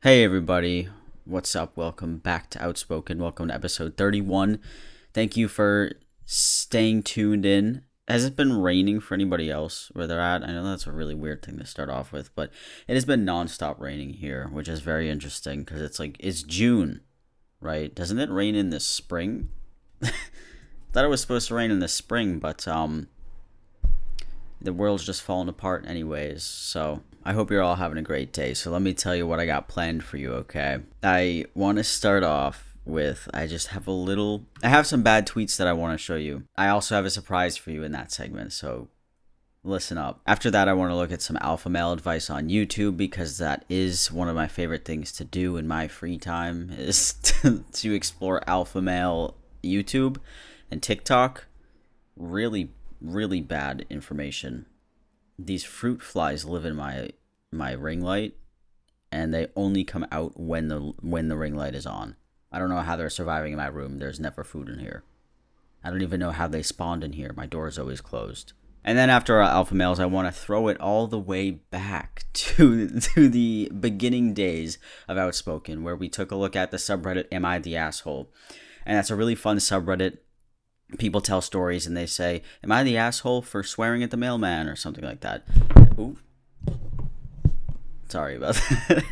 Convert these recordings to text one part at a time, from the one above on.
Hey everybody, what's up? Welcome back to Outspoken. Welcome to episode 31. Thank you for staying tuned in. Has it been raining for anybody else where they're at? I know that's a really weird thing to start off with, but it has been nonstop raining here, which is very interesting because it's June, right? Doesn't it rain in the spring? Thought it was supposed to rain in the spring, but the world's just falling apart anyways. So I hope you're all having a great day. So let me tell you what I got planned for you, okay? I want to start off with I have some bad tweets that I want to show you. I also have a surprise for you in that segment, so listen up. After that, I want to look at some alpha male advice on YouTube because that is one of my favorite things to do in my free time is to explore alpha male YouTube and TikTok. Really bad information. These fruit flies live in my ring light, and they only come out when the ring light is on. I don't know how they're surviving in my room. There's never food in here. I don't even know how they spawned in here. My door is always closed. And then after our alpha males, I want to throw it all the way back to the beginning days of Outspoken, where we took a look at the subreddit Am I the Asshole? And that's a really fun subreddit. People tell stories and they say, am I the asshole for swearing at the mailman or something like that? Ooh. Sorry about that.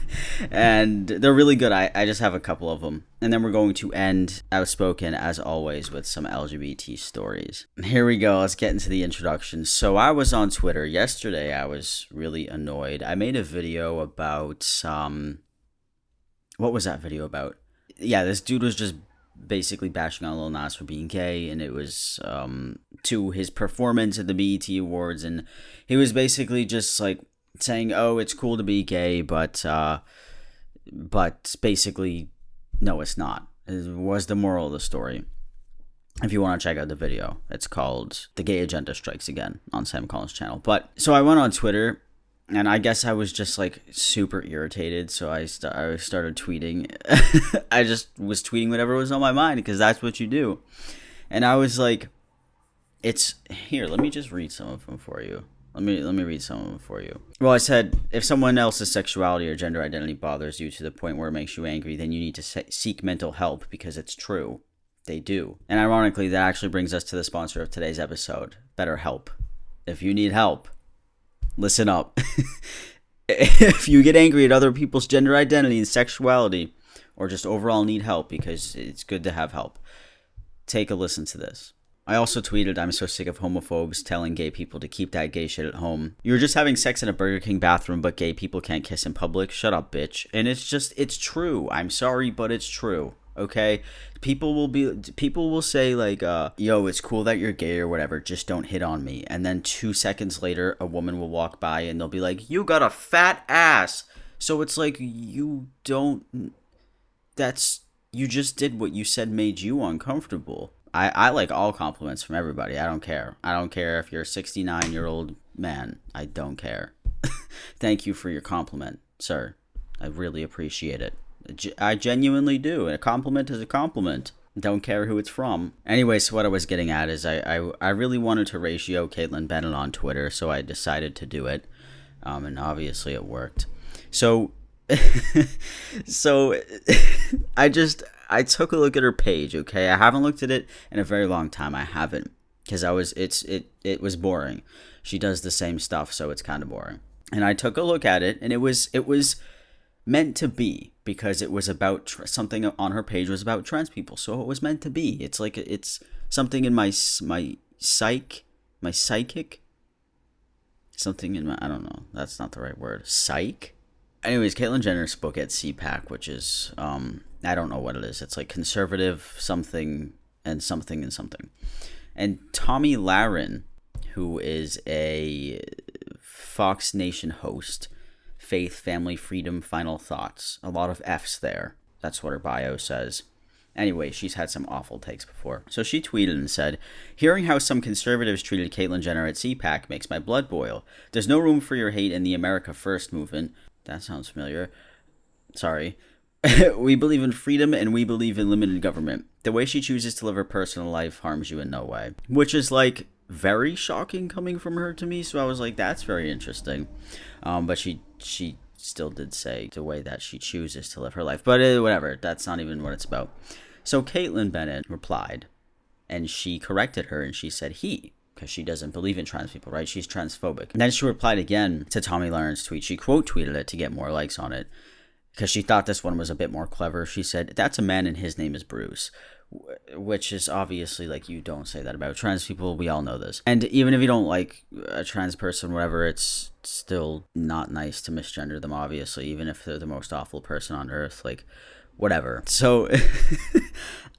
And they're really good. I just have a couple of them. And then we're going to end Outspoken, as always, with some LGBT stories. Here we go. Let's get into the introduction. So I was on Twitter yesterday. I was really annoyed. I made a video about, what was that video about? Yeah, this dude was just basically bashing on Lil Nas for being gay, and it was to his performance at the BET Awards, and he was basically just like saying, "Oh, it's cool to be gay, but basically, no, it's not." It was the moral of the story. If you want to check out the video, it's called "The Gay Agenda Strikes Again" on Sam Collins' channel. But so I went on Twitter. And I guess I was just like super irritated, so I started tweeting. I just was tweeting whatever was on my mind because that's what you do. And I was like, "It's here. Let me just read some of them for you. Let me read some of them for you." Well, I said, if someone else's sexuality or gender identity bothers you to the point where it makes you angry, then you need to seek mental help because it's true. They do. And ironically, that actually brings us to the sponsor of today's episode, BetterHelp. If you need help, listen up. If you get angry at other people's gender identity and sexuality, or just overall need help, because it's good to have help, take a listen to this. I also tweeted, I'm so sick of homophobes telling gay people to keep that gay shit at home. You're just having sex in a Burger King bathroom, but gay people can't kiss in public. Shut up, bitch. And it's true. I'm sorry, but it's true. Okay, people will say like, yo, it's cool that you're gay or whatever, just don't hit on me. And then 2 seconds later, a woman will walk by and they'll be like, you got a fat ass. So it's like, you just did what you said made you uncomfortable. I like all compliments from everybody. I don't care. I don't care if you're a 69-year-old man. I don't care. Thank you for your compliment, sir. I really appreciate it. I genuinely do. A compliment is a compliment. Don't care who it's from. Anyway, so what I was getting at is I really wanted to ratio Caitlyn Bennett on Twitter, so I decided to do it. And obviously it worked. So, so I took a look at her page, okay? I haven't looked at it in a very long time. I haven't. Because it was boring. She does the same stuff, so it's kind of boring. And I took a look at it, and it was meant to be, because it was about something on her page was about trans people, so it was meant to be. It's like it's something in my psychic, something in my, I don't know, that's not the right word, psych. Anyways, Caitlyn Jenner spoke at CPAC, which is I don't know what it is. It's like conservative something and something and something. And Tommy Lahren, who is a Fox Nation host, faith, family, freedom, final thoughts. A lot of F's there. That's what her bio says. Anyway, she's had some awful takes before. So she tweeted and said, hearing how some conservatives treated Caitlyn Jenner at CPAC makes my blood boil. There's no room for your hate in the America First movement. That sounds familiar. Sorry. We believe in freedom and we believe in limited government. The way she chooses to live her personal life harms you in no way. Which is like very shocking coming from her to me. So I was like, that's very interesting. But she still did say the way that she chooses to live her life. But whatever, that's not even what it's about. So Caitlin Bennett replied, and she corrected her, and she said he, because she doesn't believe in trans people, right? She's transphobic. And then she replied again to Tommy Lauren's tweet. She quote tweeted it to get more likes on it, because she thought this one was a bit more clever. She said, "That's a man and his name is Bruce," which is obviously, like, you don't say that about trans people. We all know this. And even if you don't like a trans person, whatever, it's still not nice to misgender them, obviously, even if they're the most awful person on earth, like, whatever. So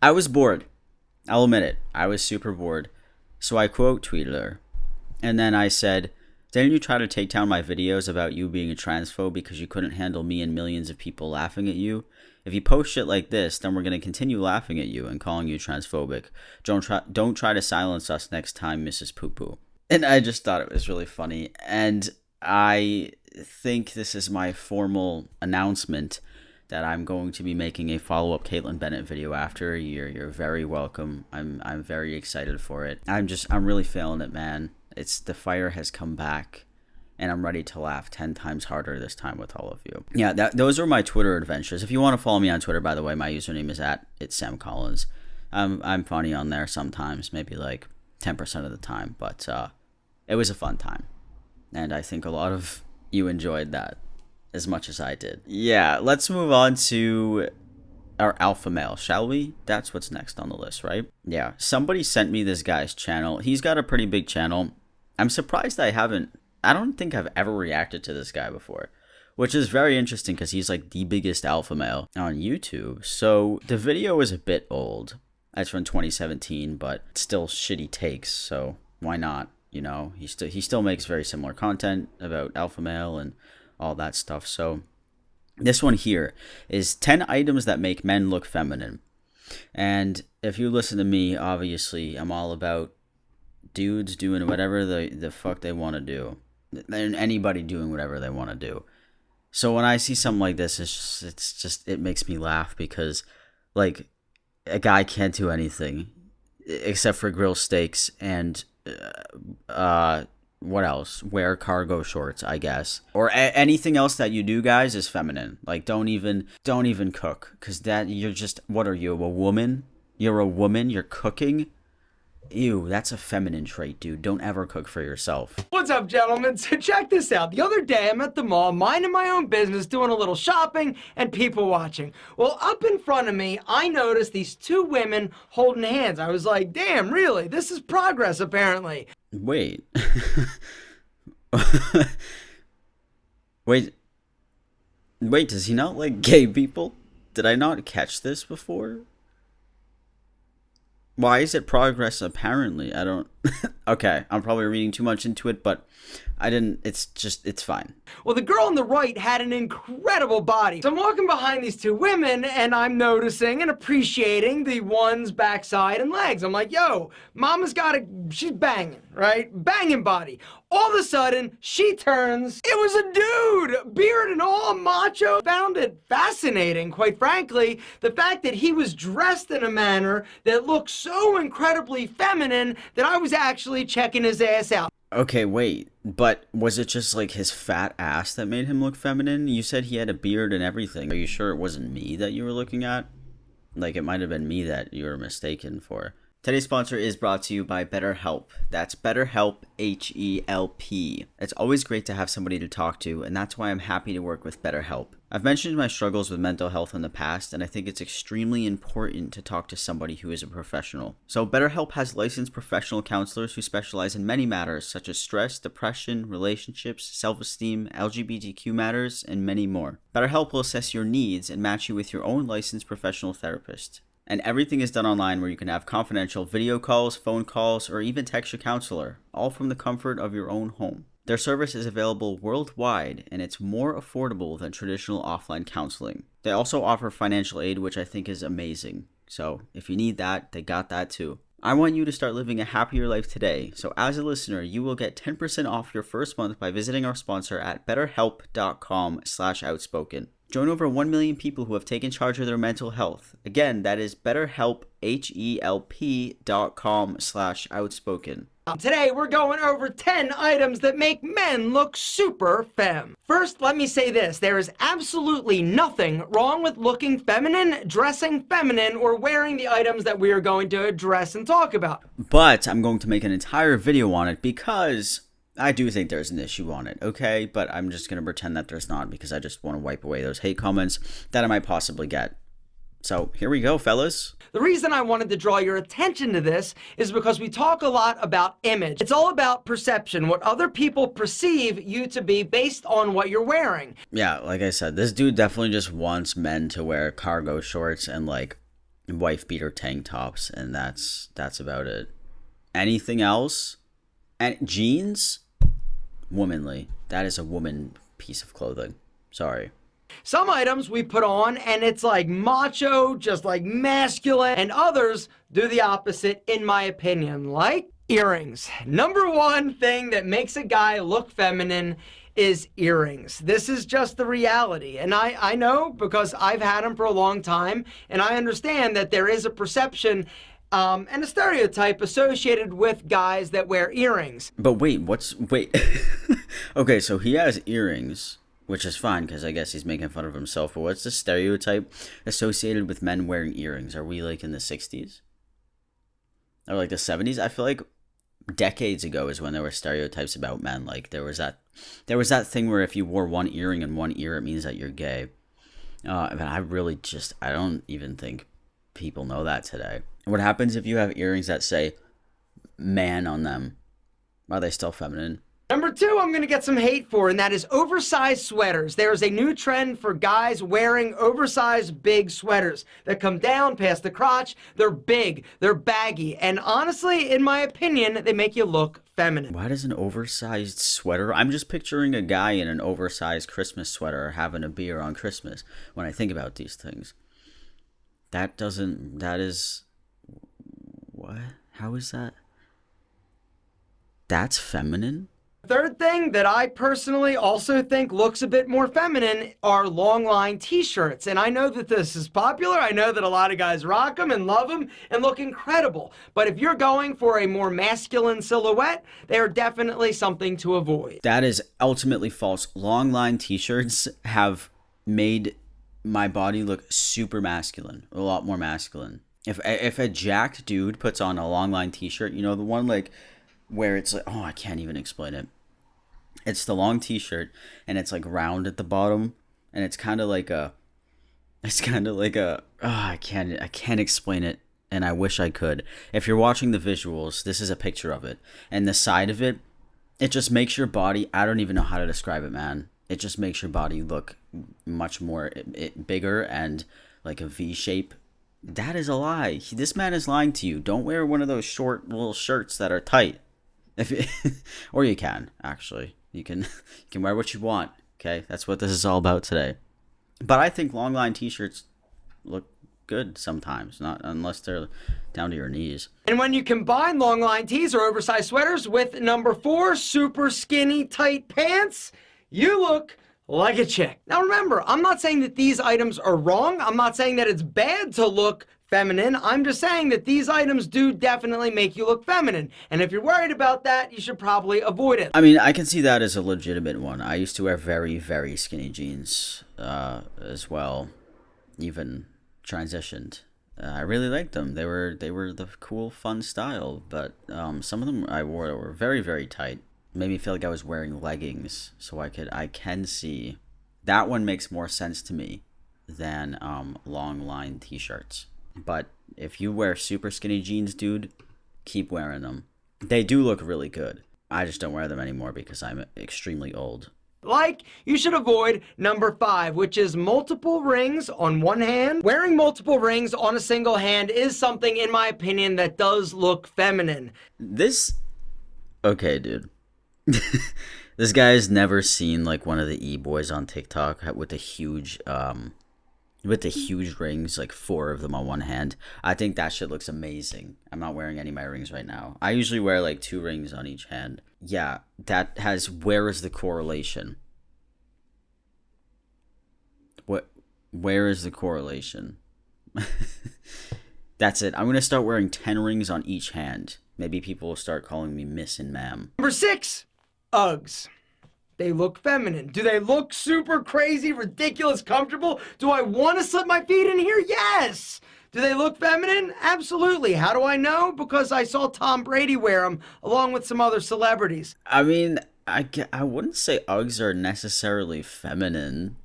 I was bored. I'll admit it. I was super bored. So I quote tweeted her, and then I said, "Didn't you try to take down my videos about you being a transphobe because you couldn't handle me and millions of people laughing at you? If you post shit like this, then we're going to continue laughing at you and calling you transphobic. Don't try to silence us next time, Mrs. Poo Poo." And I just thought it was really funny. And I think this is my formal announcement that I'm going to be making a follow-up Caitlin Bennett video after a year. You're very welcome. I'm very excited for it. I'm really feeling it, man. The fire has come back, and I'm ready to laugh 10 times harder this time with all of you. Yeah, those are my Twitter adventures. If you want to follow me on Twitter, by the way, my username is @itsamcollins. I'm funny on there sometimes, maybe like 10% of the time, but it was a fun time, and I think a lot of you enjoyed that as much as I did. Yeah, let's move on to our alpha male, shall we? That's what's next on the list, right? Yeah, somebody sent me this guy's channel. He's got a pretty big channel. I'm surprised I don't think I've ever reacted to this guy before, which is very interesting because he's like the biggest alpha male on YouTube. So the video is a bit old. It's from 2017, but still shitty takes, so why not? You know, he still makes very similar content about alpha male and all that stuff. So this one here is 10 items that make men look feminine. And if you listen to me, obviously I'm all about dudes doing whatever the fuck they want to do, and anybody doing whatever they want to do. So when I see something like this, it makes me laugh, because like a guy can't do anything except for grill steaks and what else? Wear cargo shorts, I guess. Or anything else that you do, guys, is feminine. Like, don't even cook, because you're just, what are you, a woman? You're a woman, you're cooking? Ew, that's a feminine trait, dude. Don't ever cook for yourself. What's up, gentlemen? So check this out. The other day, I'm at the mall, minding my own business, doing a little shopping and people watching. Well, up in front of me, I noticed these two women holding hands. I was like, damn, really? This is progress, apparently. Wait. Wait, does he not like gay people? Did I not catch this before? Why is it progress apparently? I don't... Okay, I'm probably reading too much into it, but I didn't... It's fine. Well, the girl on the right had an incredible body. So I'm walking behind these two women, and I'm noticing and appreciating the one's backside and legs. I'm like, yo, mama's she's banging, right? Banging body. All of a sudden, she turns. It was a dude, beard and all, macho. Found it fascinating, quite frankly, the fact that he was dressed in a manner that looked so incredibly feminine that I was actually checking his ass out. Okay, wait, but was it just like his fat ass that made him look feminine? You said he had a beard and everything. Are you sure it wasn't me that you were looking at? Like, it might have been me that you were mistaken for. Today's sponsor is brought to you by BetterHelp. That's BetterHelp, H-E-L-P. It's always great to have somebody to talk to, and that's why I'm happy to work with BetterHelp. I've mentioned my struggles with mental health in the past, and I think it's extremely important to talk to somebody who is a professional. So BetterHelp has licensed professional counselors who specialize in many matters such as stress, depression, relationships, self-esteem, LGBTQ matters, and many more. BetterHelp will assess your needs and match you with your own licensed professional therapist. And everything is done online, where you can have confidential video calls, phone calls, or even text your counselor, all from the comfort of your own home. Their service is available worldwide, and it's more affordable than traditional offline counseling. They also offer financial aid, which I think is amazing. So if you need that, they got that too. I want you to start living a happier life today. So as a listener, you will get 10% off your first month by visiting our sponsor at betterhelp.com/outspoken. Join over 1 million people who have taken charge of their mental health. Again, that is BetterHelp, HELP.com/outspoken. Today we're going over 10 items that make men look super femme. First, let me say this. There is absolutely nothing wrong with looking feminine, dressing feminine, or wearing the items that we are going to address and talk about. But I'm going to make an entire video on it because I do think there's an issue on it, okay? But I'm just going to pretend that there's not because I just want to wipe away those hate comments that I might possibly get. So here we go, fellas. The reason I wanted to draw your attention to this is because we talk a lot about image. It's all about perception, what other people perceive you to be based on what you're wearing. Yeah, like I said, this dude definitely just wants men to wear cargo shorts and like wife beater tank tops, and that's about it. Anything else? And jeans? Womanly. That is a woman piece of clothing. Sorry. Some items we put on and it's like macho, just like masculine, and others do the opposite in my opinion, like earrings. Number one thing that makes a guy look feminine is earrings. This is just the reality. And I know because I've had them for a long time, and I understand that there is a perception and a stereotype associated with guys that wear earrings. But wait. Okay, so he has earrings, which is fine because I guess he's making fun of himself. But what's the stereotype associated with men wearing earrings? Are we like in the 60s? Or like the 70s? I feel like decades ago is when there were stereotypes about men. Like there was that thing where if you wore one earring in one ear, it means that you're gay. But I don't even think people know that today. What happens if you have earrings that say man on them? Are they still feminine? Number two, I'm going to get some hate for, and that is oversized sweaters. There is a new trend for guys wearing oversized big sweaters that come down past the crotch. They're big, they're baggy, and honestly, in my opinion, they make you look feminine. Why does an oversized sweater? I'm just picturing a guy in an oversized Christmas sweater having a beer on Christmas when I think about these things. That is... What? How is that? That's feminine? Third thing that I personally also think looks a bit more feminine are long line t-shirts. And I know that this is popular. I know that a lot of guys rock them and love them and look incredible. But if you're going for a more masculine silhouette, they are definitely something to avoid. That is ultimately false. Long line t-shirts have made my body look super masculine, a lot more masculine. If a jacked dude puts on a long line t-shirt, you know, the one like where it's like, oh, I can't even explain it. It's the long t-shirt and it's like round at the bottom and it's kind of like a I can't explain it, and I wish I could. If you're watching the visuals, this is a picture of it, and the side of it just makes your body, I don't even know how to describe it, man. It just makes your body look much more bigger and like a V shape. That is a lie. This man is lying to you. Don't wear one of those short little shirts that are tight. Or you can, actually. You can wear what you want, okay? That's what this is all about today. But I think long line t-shirts look good sometimes, not unless they're down to your knees. And when you combine long line tees or oversized sweaters with number 4, super skinny tight pants, you look like a chick. Now remember, I'm not saying that these items are wrong. I'm not saying that it's bad to look feminine. I'm just saying that these items do definitely make you look feminine. And if you're worried about that, you should probably avoid it. I mean, I can see that as a legitimate one. I used to wear very, very skinny jeans as well, even transitioned. I really liked them. They were the cool, fun style, but some of them I wore that were very, very tight. Made me feel like I was wearing leggings, so I can see that one makes more sense to me than long line t-shirts. But if you wear super skinny jeans, dude, keep wearing them. They do look really good. I just don't wear them anymore because I'm extremely old. Like, you should avoid number 5, which is multiple rings on one hand. Wearing multiple rings on a single hand is something, in my opinion, that does look feminine. Okay, dude. This guy's never seen like one of the e-boys on TikTok with the huge rings, like 4 of them on one hand. I think that shit looks amazing. I'm not wearing any of my rings right now. I usually wear like 2 rings on each hand. Yeah, where is the correlation? Where is the correlation? That's it. I'm going to start wearing 10 rings on each hand. Maybe people will start calling me Miss and Ma'am. Number 6, Uggs. They look feminine. Do they look super crazy, ridiculous, comfortable? Do I want to slip my feet in here? Yes! Do they look feminine? Absolutely. How do I know? Because I saw Tom Brady wear them along with some other celebrities. I mean, I wouldn't say Uggs are necessarily feminine.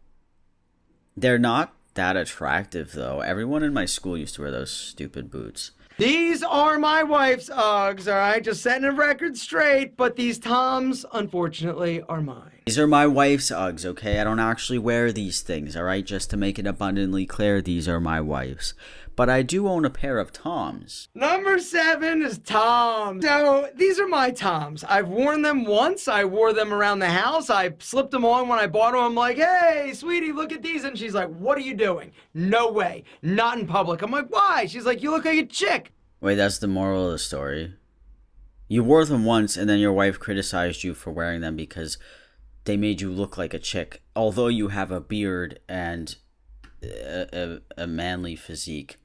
They're not that attractive, though. Everyone in my school used to wear those stupid boots. These are my wife's Uggs, all right? Just setting the record straight, but these Toms, unfortunately, are mine. These are my wife's Uggs, okay? I don't actually wear these things, all right? Just to make it abundantly clear, these are my wife's. But I do own a pair of Toms. Number 7 is Toms. So these are my Toms. I've worn them once. I wore them around the house. I slipped them on when I bought them. I'm like, hey, sweetie, look at these. And she's like, what are you doing? No way. Not in public. I'm like, why? She's like, you look like a chick. Wait, that's the moral of the story? You wore them once and then your wife criticized you for wearing them because they made you look like a chick. Although you have a beard and a manly physique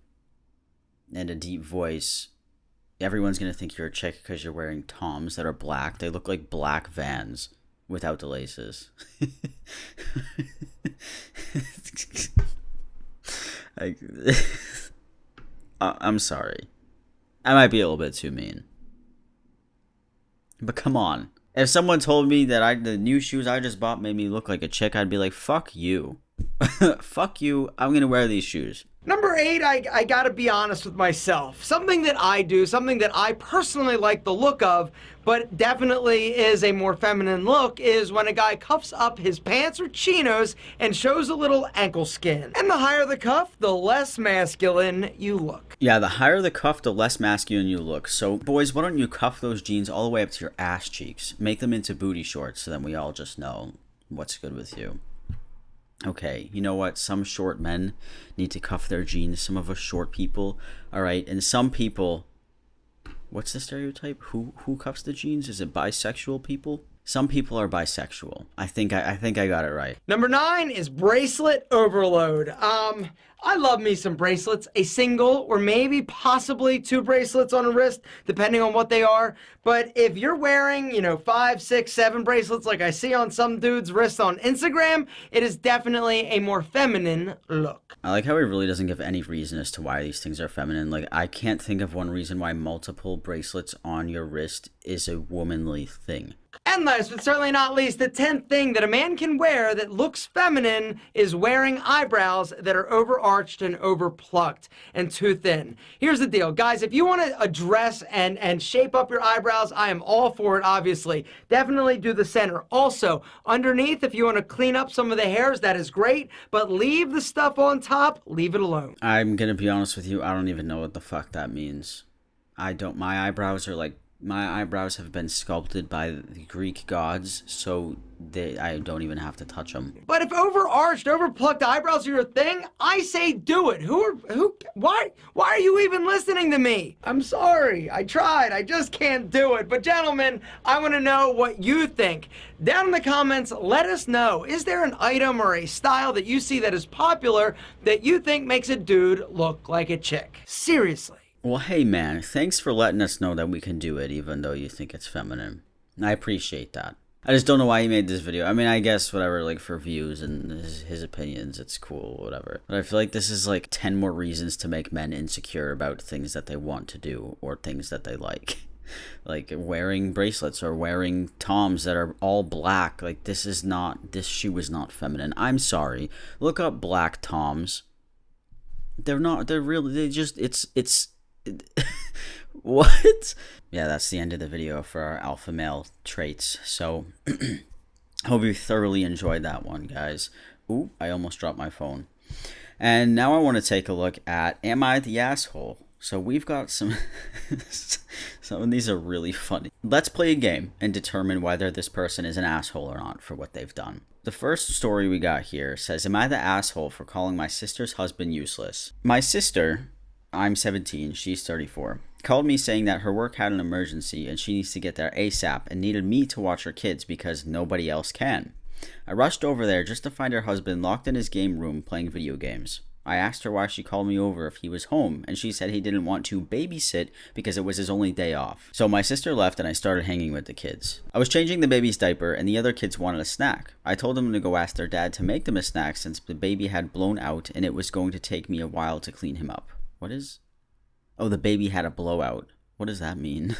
and a deep voice, everyone's going to think you're a chick because you're wearing Toms that are black. They look like black Vans without the laces. I'm sorry. I might be a little bit too mean. But come on. If someone told me that the new shoes I just bought made me look like a chick, I'd be like, fuck you. Fuck you. I'm going to wear these shoes. Number 8, I gotta be honest with myself. Something that I do, something that I personally like the look of, but definitely is a more feminine look, is when a guy cuffs up his pants or chinos and shows a little ankle skin. And the higher the cuff, the less masculine you look. Yeah, the higher the cuff, the less masculine you look. So, boys, why don't you cuff those jeans all the way up to your ass cheeks? Make them into booty shorts so then we all just know what's good with you. Okay, you know what? Some short men need to cuff their jeans. Some of us short people, all right? And some people, what's the stereotype? Who cuffs the jeans? Is it bisexual people? Some people are bisexual. I think I got it right. Number 9 is bracelet overload. I love me some bracelets, a single or maybe possibly 2 bracelets on a wrist, depending on what they are. But if you're wearing, 5, 6, 7 bracelets like I see on some dudes' wrists on Instagram, it is definitely a more feminine look. I like how he really doesn't give any reason as to why these things are feminine. Like, I can't think of one reason why multiple bracelets on your wrist is a womanly thing. And last but certainly not least, the 10th thing that a man can wear that looks feminine is wearing eyebrows that are overarched and overplucked and too thin. Here's the deal, guys. If you want to address and shape up your eyebrows, I am all for it, obviously. Definitely do the center. Also, underneath, if you want to clean up some of the hairs, that is great, but leave the stuff on top, leave it alone. I'm going to be honest with you, I don't even know what the fuck that means. My eyebrows have been sculpted by the Greek gods, so I don't even have to touch them. But if overarched, overplucked eyebrows are your thing, I say do it. Why are you even listening to me? I'm sorry, I tried, I just can't do it. But gentlemen, I want to know what you think. Down in the comments, let us know. Is there an item or a style that you see that is popular that you think makes a dude look like a chick? Seriously. Well, hey man, thanks for letting us know that we can do it even though you think it's feminine. I appreciate that. I just don't know why he made this video. I mean, I guess whatever, like for views and his opinions, it's cool, whatever. But I feel like this is like 10 more reasons to make men insecure about things that they want to do or things that they like. Like wearing bracelets or wearing Toms that are all black. Like this shoe is not feminine. I'm sorry. Look up black Toms. They're what? Yeah, that's the end of the video for our alpha male traits. So, hope you thoroughly enjoyed that one, guys. Ooh, I almost dropped my phone. And now I want to take a look at Am I the Asshole? So we've got some of these are really funny. Let's play a game and determine whether this person is an asshole or not for what they've done. The first story we got here says, am I the asshole for calling my sister's husband useless? My sister, I'm 17, she's 34, called me saying that her work had an emergency and she needs to get there ASAP and needed me to watch her kids because nobody else can. I rushed over there just to find her husband locked in his game room playing video games. I asked her why she called me over if he was home, and she said he didn't want to babysit because it was his only day off. So my sister left and I started hanging with the kids. I was changing the baby's diaper and the other kids wanted a snack. I told them to go ask their dad to make them a snack since the baby had blown out and it was going to take me a while to clean him up. What is? Oh, the baby had a blowout. What does that mean?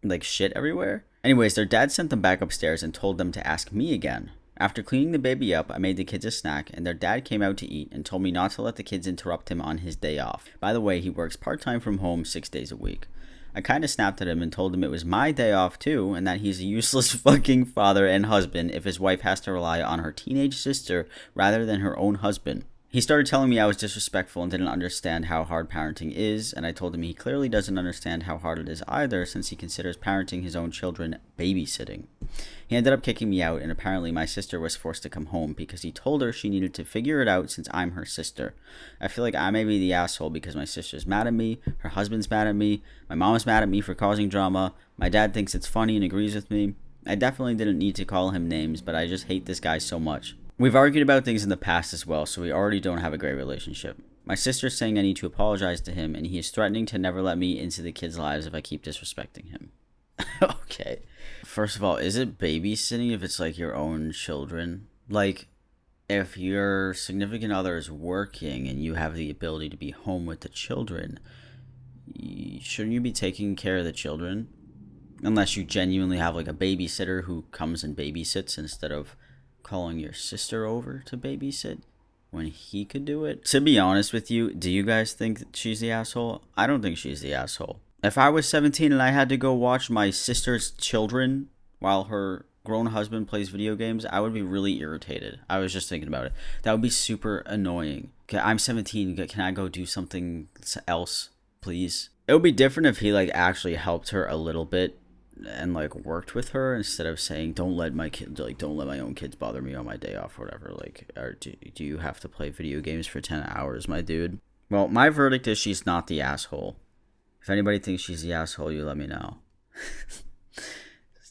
Like shit everywhere? Anyways, their dad sent them back upstairs and told them to ask me again. After cleaning the baby up, I made the kids a snack, and their dad came out to eat and told me not to let the kids interrupt him on his day off. By the way, he works part-time from home 6 days a week. I kinda snapped at him and told him it was my day off too, and that he's a useless fucking father and husband if his wife has to rely on her teenage sister rather than her own husband. He started telling me I was disrespectful and didn't understand how hard parenting is, and I told him he clearly doesn't understand how hard it is either since he considers parenting his own children babysitting. He ended up kicking me out, and apparently my sister was forced to come home because he told her she needed to figure it out since I'm her sister. I feel like I may be the asshole because my sister's mad at me, her husband's mad at me, my mom's mad at me for causing drama, my dad thinks it's funny and agrees with me. I definitely didn't need to call him names, but I just hate this guy so much. We've argued about things in the past as well, so we already don't have a great relationship. My sister's saying I need to apologize to him, and he is threatening to never let me into the kids' lives if I keep disrespecting him. Okay. First of all, is it babysitting if it's like your own children? Like, if your significant other is working and you have the ability to be home with the children, shouldn't you be taking care of the children? Unless you genuinely have like a babysitter who comes and babysits instead of calling your sister over to babysit when he could do it. To be honest with you, do you guys think that she's the asshole? I don't think she's the asshole. If I was 17 and I had to go watch my sister's children while her grown husband plays video games, I would be really irritated. I was just thinking about it. That would be super annoying. Okay, I'm 17. Can I go do something else, please? It would be different if he like actually helped her a little bit and like worked with her instead of saying don't let my own kids bother me on my day off or whatever. Like, or do you have to play video games for 10 hours, my dude? Well, my verdict is she's not the asshole. If anybody thinks she's the asshole, you let me know.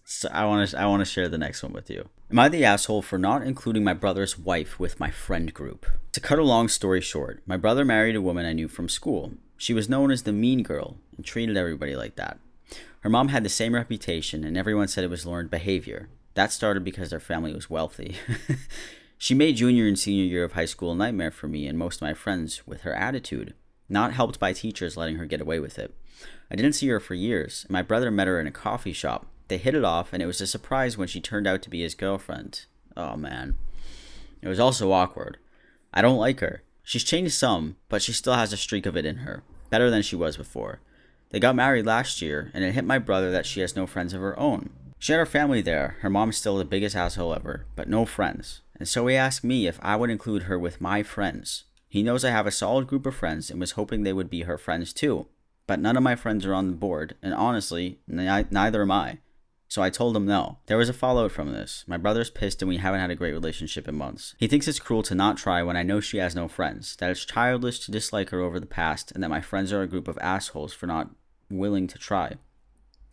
So I want to share the next one with you. Am I the asshole for not including my brother's wife with my friend group? To cut a long story short, my brother married a woman I knew from school. She was known as the mean girl and treated everybody like that. Her mom had the same reputation, and everyone said it was learned behavior. That started because their family was wealthy. She made junior and senior year of high school a nightmare for me and most of my friends with her attitude, not helped by teachers letting her get away with it. I didn't see her for years, and my brother met her in a coffee shop. They hit it off, and it was a surprise when she turned out to be his girlfriend. Oh man. It was also awkward. I don't like her. She's changed some, but she still has a streak of it in her. Better than she was before. They got married last year, and it hit my brother that she has no friends of her own. She had her family there, her mom's still the biggest asshole ever, but no friends. And so he asked me if I would include her with my friends. He knows I have a solid group of friends and was hoping they would be her friends too. But none of my friends are on the board, and honestly, neither am I. So I told him no. There was a fallout from this. My brother's pissed and we haven't had a great relationship in months. He thinks it's cruel to not try when I know she has no friends, that it's childish to dislike her over the past, and that my friends are a group of assholes for not willing to try.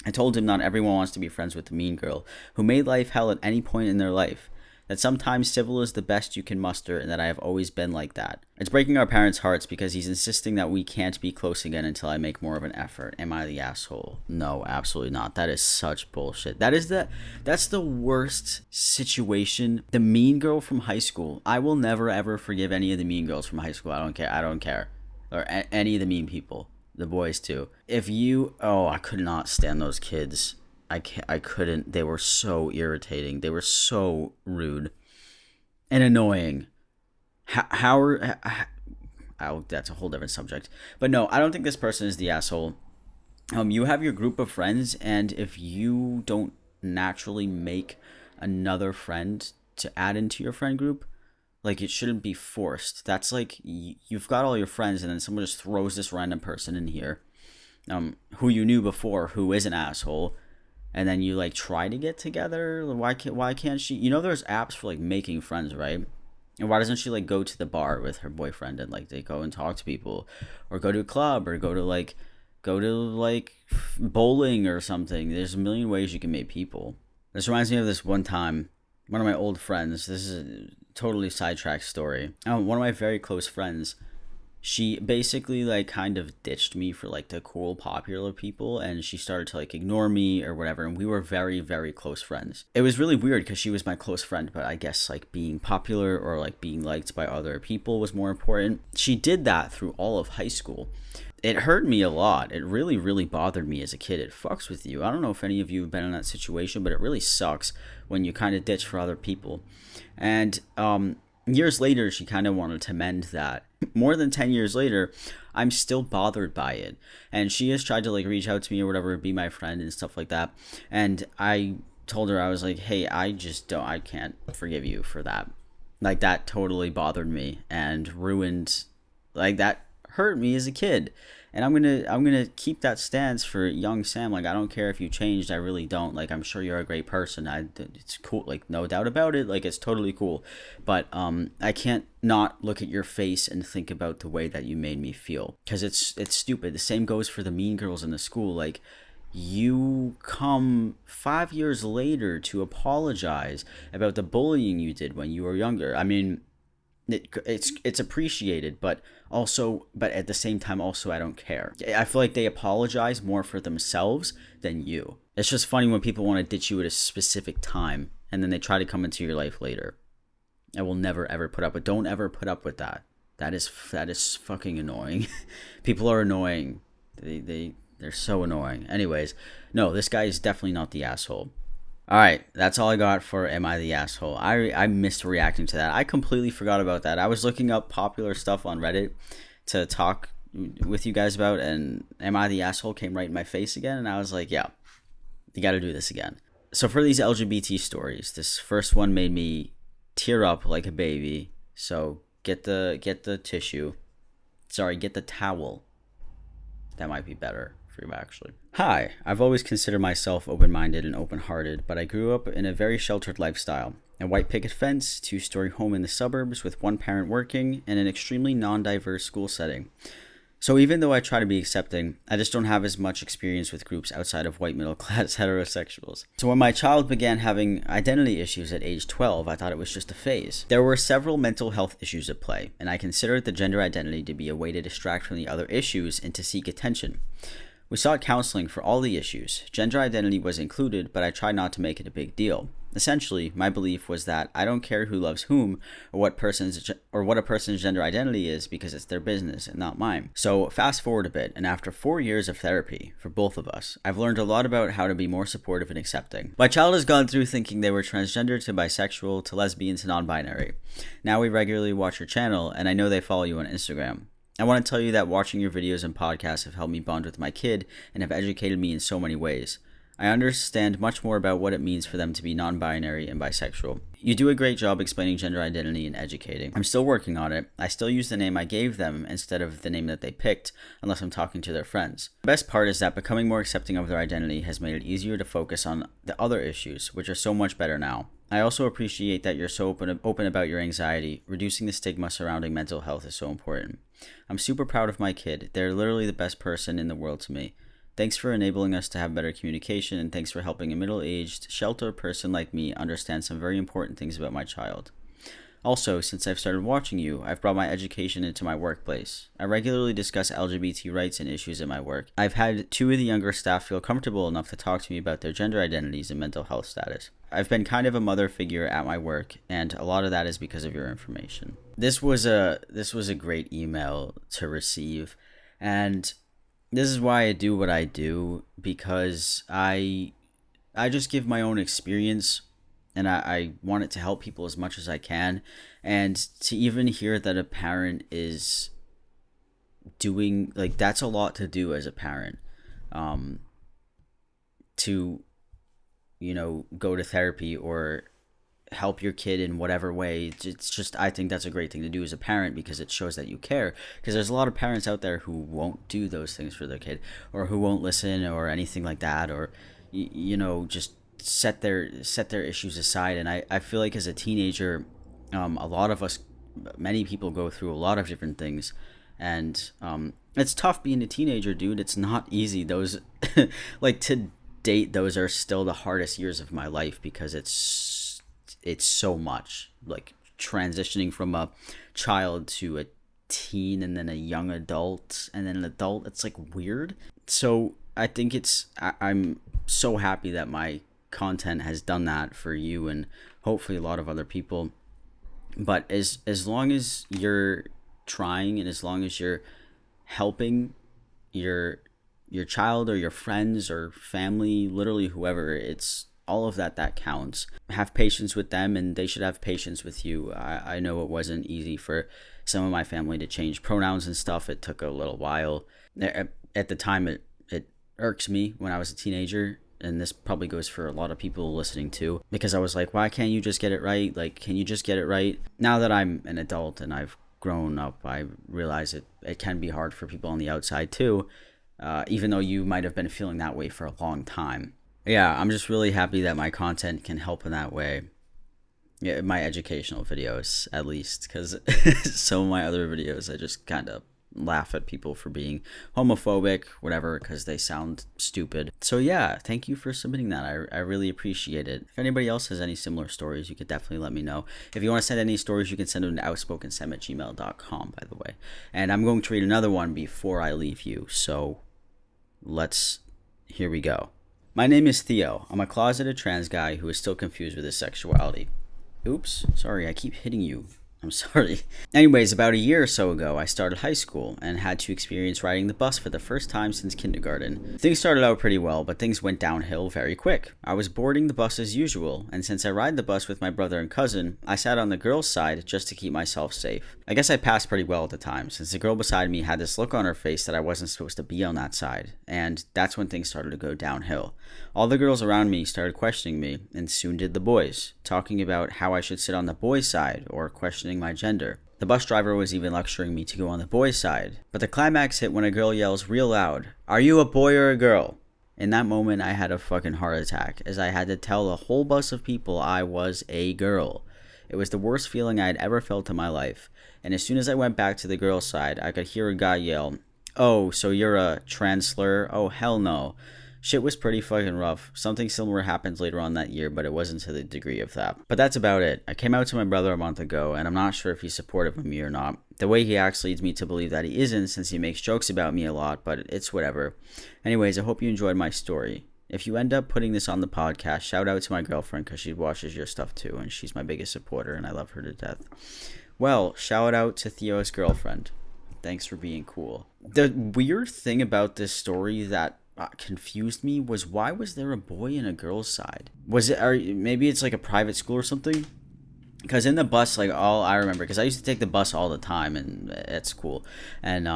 I told him not everyone wants to be friends with the mean girl, who made life hell at any point in their life, that sometimes civil is the best you can muster, and that I have always been like that. It's breaking our parents' hearts because he's insisting that we can't be close again until I make more of an effort. Am I the asshole? No, absolutely not. That is such bullshit. That's the worst situation. The mean girl from high school. I will never ever forgive any of the mean girls from high school. I don't care. Or any of the mean people. The boys too. I could not stand those kids. I couldn't. They were so irritating. They were so rude and annoying. That's a whole different subject. But no, I don't think this person is the asshole. You have your group of friends, and if you don't naturally make another friend to add into your friend group, like, it shouldn't be forced. That's like, you've got all your friends, and then someone just throws this random person in here, who you knew before, who is an asshole, and then you, like, try to get together. Why can't she? You know, there's apps for, like, making friends, right? And why doesn't she, like, go to the bar with her boyfriend and, like, they go and talk to people, or go to a club, or go to bowling or something? There's a million ways you can meet people. This reminds me of this one time. One of my old friends, this is a totally sidetracked story. One of my very close friends She basically like kind of ditched me for like the cool popular people, and she started to like ignore me or whatever, and we were very, very close friends. It was really weird because she was my close friend, but I guess like being popular or like being liked by other people was more important. She did that through all of high school. It hurt me a lot. It really, really bothered me as a kid. It fucks with you. I don't know if any of you have been in that situation, but it really sucks when you kind of ditch for other people. And years later, she kind of wanted to mend that. More than 10 years later, I'm still bothered by it. And she has tried to like reach out to me or whatever, be my friend and stuff like that. And I told her, I was like, hey, I can't forgive you for that. Like, that totally bothered me and ruined, like, that hurt me as a kid. And I'm gonna keep that stance for young Sam. Like, I don't care if you changed. I really don't. Like, I'm sure you're a great person. It's cool. Like, no doubt about it. Like, it's totally cool. But I can't not look at your face and think about the way that you made me feel, because it's stupid. The same goes for the mean girls in the school. Like, you come 5 years later to apologize about the bullying you did when you were younger. I mean, it's appreciated, but at the same time also I don't care. I feel like they apologize more for themselves than you. It's just funny when people want to ditch you at a specific time and then they try to come into your life later. I will never ever put up with. Don't ever put up with that. That is fucking annoying. People are annoying. They're so annoying. Anyways, no, this guy is definitely not the asshole. All right, that's all I got for Am I the Asshole? I missed reacting to that. I completely forgot about that. I was looking up popular stuff on Reddit to talk with you guys about, and Am I the Asshole came right in my face again, and I was like, yeah, you got to do this again. So for these LGBT stories, this first one made me tear up like a baby. So get the tissue. Sorry, get the towel. That might be better. Actually. Hi, I've always considered myself open-minded and open-hearted, but I grew up in a very sheltered lifestyle. A white picket fence, 2-story home in the suburbs with one parent working, and an extremely non-diverse school setting. So even though I try to be accepting, I just don't have as much experience with groups outside of white middle-class heterosexuals. So when my child began having identity issues at age 12, I thought it was just a phase. There were several mental health issues at play, and I considered the gender identity to be a way to distract from the other issues and to seek attention. We sought counseling for all the issues. Gender identity was included, but I tried not to make it a big deal. Essentially, my belief was that I don't care who loves whom or what a person's gender identity is, because it's their business and not mine. So fast forward a bit, and after 4 years of therapy for both of us, I've learned a lot about how to be more supportive and accepting. My child has gone through thinking they were transgender to bisexual to lesbian to non-binary. Now we regularly watch your channel, and I know they follow you on Instagram. I want to tell you that watching your videos and podcasts have helped me bond with my kid and have educated me in so many ways. I understand much more about what it means for them to be non-binary and bisexual. You do a great job explaining gender identity and educating. I'm still working on it. I still use the name I gave them instead of the name that they picked, unless I'm talking to their friends. The best part is that becoming more accepting of their identity has made it easier to focus on the other issues, which are so much better now. I also appreciate that you're so open about your anxiety. Reducing the stigma surrounding mental health is so important. I'm super proud of my kid. They're literally the best person in the world to me. Thanks for enabling us to have better communication, and thanks for helping a middle-aged, sheltered person like me understand some very important things about my child. Also, since I've started watching you, I've brought my education into my workplace. I regularly discuss LGBT rights and issues in my work. I've had 2 of the younger staff feel comfortable enough to talk to me about their gender identities and mental health status. I've been kind of a mother figure at my work, and a lot of that is because of your information. This was a great email to receive, and this is why I do what I do, because I just give my own experience, and I want it to help people as much as I can. And to even hear that a parent is doing, like, that's a lot to do as a parent, to, you know, go to therapy or help your kid in whatever way. It's just, I think that's a great thing to do as a parent, because it shows that you care. Because there's a lot of parents out there who won't do those things for their kid, or who won't listen or anything like that, or you know, just set their issues aside. And I feel like as a teenager, a lot of us, many people go through a lot of different things, and it's tough being a teenager, dude. It's not easy. Those like, to date, those are still the hardest years of my life, because it's so much, like, transitioning from a child to a teen and then a young adult and then an adult. It's like weird. So I think I'm so happy that my content has done that for you and hopefully a lot of other people. But as long as you're trying and as long as you're helping your child or your friends or family, literally whoever, it's all of that counts. Have patience with them and they should have patience with you. I know it wasn't easy for some of my family to change pronouns and stuff. It took a little while. At the time, it irks me when I was a teenager, and this probably goes for a lot of people listening too, because I was like, why can't you just get it right? Like, can you just get it right? Now that I'm an adult and I've grown up, I realize it can be hard for people on the outside too, even though you might have been feeling that way for a long time. Yeah, I'm just really happy that my content can help in that way. Yeah, my educational videos, at least, because some of my other videos, I just kind of laugh at people for being homophobic, whatever, because they sound stupid. So yeah, thank you for submitting that. I really appreciate it. If anybody else has any similar stories, you could definitely let me know. If you want to send any stories, you can send them to outspokensem@gmail.com, by the way. And I'm going to read another one before I leave you. So here we go. My name is Theo. I'm a closeted trans guy who is still confused with his sexuality. Oops, sorry, I keep hitting you. I'm sorry. Anyways, about a year or so ago, I started high school and had to experience riding the bus for the first time since kindergarten. Things started out pretty well, but things went downhill very quick. I was boarding the bus as usual, and since I ride the bus with my brother and cousin, I sat on the girls' side just to keep myself safe. I guess I passed pretty well at the time, since the girl beside me had this look on her face that I wasn't supposed to be on that side, and that's when things started to go downhill. All the girls around me started questioning me, and soon did the boys, talking about how I should sit on the boys' side, or questioning my gender. The bus driver was even lecturing me to go on the boys' side. But the climax hit when a girl yells real loud, "Are you a boy or a girl?" In that moment, I had a fucking heart attack, as I had to tell a whole bus of people I was a girl. It was the worst feeling I had ever felt in my life. And as soon as I went back to the girls' side, I could hear a guy yell, "Oh, so you're a trans slur? Oh, hell no." Shit was pretty fucking rough. Something similar happened later on that year, but it wasn't to the degree of that. But that's about it. I came out to my brother a month ago, and I'm not sure if he's supportive of me or not. The way he acts leads me to believe that he isn't, since he makes jokes about me a lot, but it's whatever. Anyways, I hope you enjoyed my story. If you end up putting this on the podcast, shout out to my girlfriend, because she watches your stuff too, and she's my biggest supporter, and I love her to death. Well, shout out to Theo's girlfriend. Thanks for being cool. The weird thing about this story that confused me was, why was there a boy and a girl's side? Was it, or maybe it's like a private school or something? Because in the bus, like, all I remember, because I used to take the bus all the time and at school, and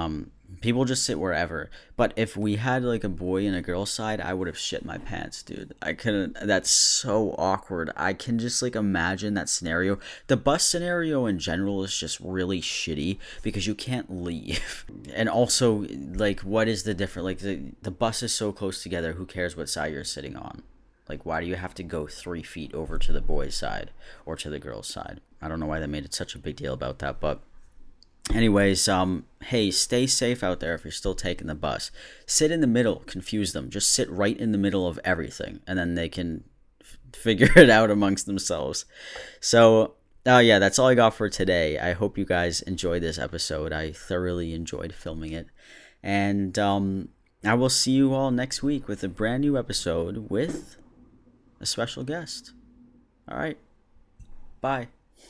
people just sit wherever. But if we had like a boy and a girl's side, I would have shit my pants, dude. I couldn't. That's so awkward. I can just like imagine that scenario. The bus scenario in general is just really shitty because you can't leave. And also, like, what is the difference? Like, the bus is so close together. Who cares what side you're sitting on? Like, why do you have to go 3 feet over to the boys' side or to the girls' side? I don't know why they made it such a big deal about that, but anyways, hey, stay safe out there if you're still taking the bus. Sit in the middle, confuse them. Just sit right in the middle of everything, and then they can figure it out amongst themselves. So, yeah, that's all I got for today. I hope you guys enjoyed this episode. I thoroughly enjoyed filming it. And I will see you all next week with a brand new episode with a special guest. All right. Bye.